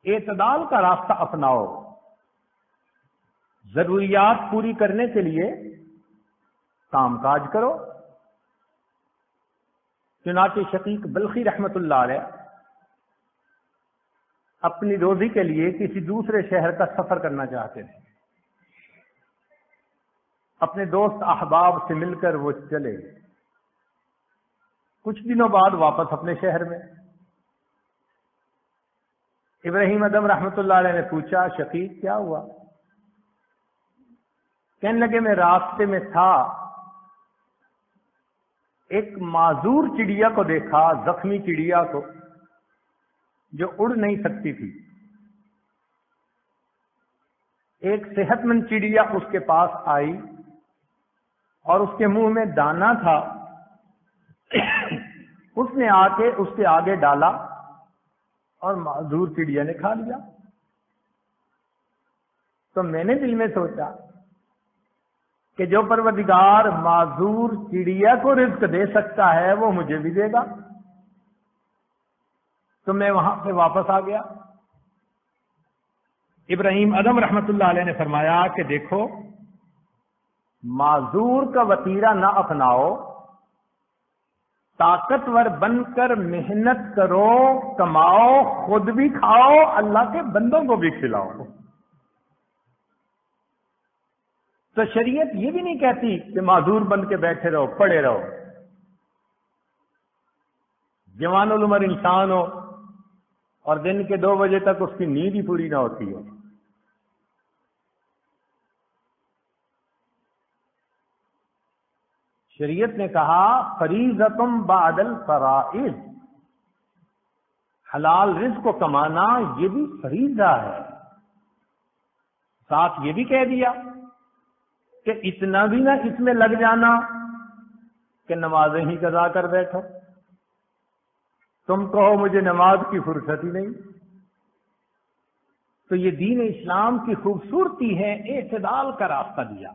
اعتدال کا راستہ اپناؤ، ضروریات پوری کرنے کے لیے کام کاج کرو۔ چنانچہ شقیق بلخی رحمت اللہ علیہ اپنی روزی کے لیے کسی دوسرے شہر کا سفر کرنا چاہتے تھے، اپنے دوست احباب سے مل کر وہ چلے، کچھ دنوں بعد واپس اپنے شہر میں۔ ابراہیم ادم رحمت اللہ علیہ نے پوچھا، شقیق کیا ہوا؟ کہنے لگے میں راستے میں تھا، ایک معذور چڑیا کو دیکھا، زخمی چڑیا کو جو اڑ نہیں سکتی تھی۔ ایک صحت مند چڑیا اس کے پاس آئی اور اس کے منہ میں دانا تھا، اس نے آ کے اس کے آگے ڈالا اور معذور چڑیا نے کھا لیا۔ تو میں نے دل میں سوچا کہ جو پروردگار معذور چڑیا کو رزق دے سکتا ہے وہ مجھے بھی دے گا۔ تو میں وہاں سے واپس آ گیا۔ ابراہیم ادم رحمت اللہ علیہ نے فرمایا کہ دیکھو، معذور کا وتیرہ نہ اپناؤ، طاقتور بن کر محنت کرو، کماؤ، خود بھی کھاؤ، اللہ کے بندوں کو بھی کھلاؤ۔ تو شریعت یہ بھی نہیں کہتی کہ معذور بن کے بیٹھے رہو، پڑے رہو۔ جوان العمر انسان ہو اور دن کے 2 بجے تک اس کی نیند ہی پوری نہ ہوتی ہو، شریعت نے کہا فریضۃ بعد الفرائض، حلال رزق کو کمانا یہ بھی فریضہ ہے۔ ساتھ یہ بھی کہہ دیا کہ اتنا بھی نہ اس میں لگ جانا کہ نمازیں ہی قضا کر بیٹھو، تم کہو مجھے نماز کی فرصت ہی نہیں۔ تو یہ دین اسلام کی خوبصورتی ہے، اعتدال کا راستہ دیا۔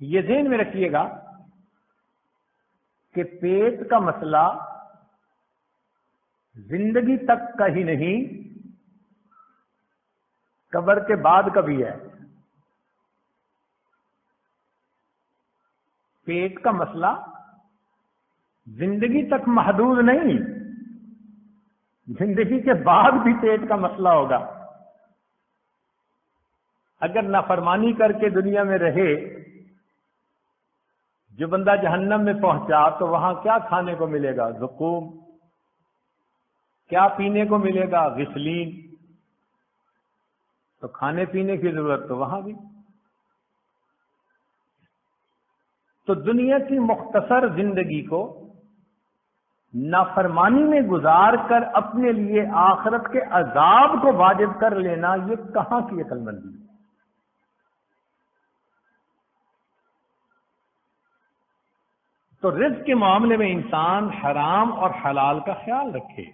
یہ ذہن میں رکھیے گا کہ پیٹ کا مسئلہ زندگی تک کا ہی نہیں، قبر کے بعد کا بھی ہے۔ پیٹ کا مسئلہ زندگی تک محدود نہیں، زندگی کے بعد بھی پیٹ کا مسئلہ ہوگا۔ اگر نافرمانی کر کے دنیا میں رہے، جو بندہ جہنم میں پہنچا تو وہاں کیا کھانے کو ملے گا؟ زقوم۔ کیا پینے کو ملے گا؟ غسلین۔ تو کھانے پینے کی ضرورت تو وہاں بھی۔ تو دنیا کی مختصر زندگی کو نافرمانی میں گزار کر اپنے لیے آخرت کے عذاب کو واجب کر لینا، یہ کہاں کی عقل مندی ہے؟ تو رزق کے معاملے میں انسان حرام اور حلال کا خیال رکھے۔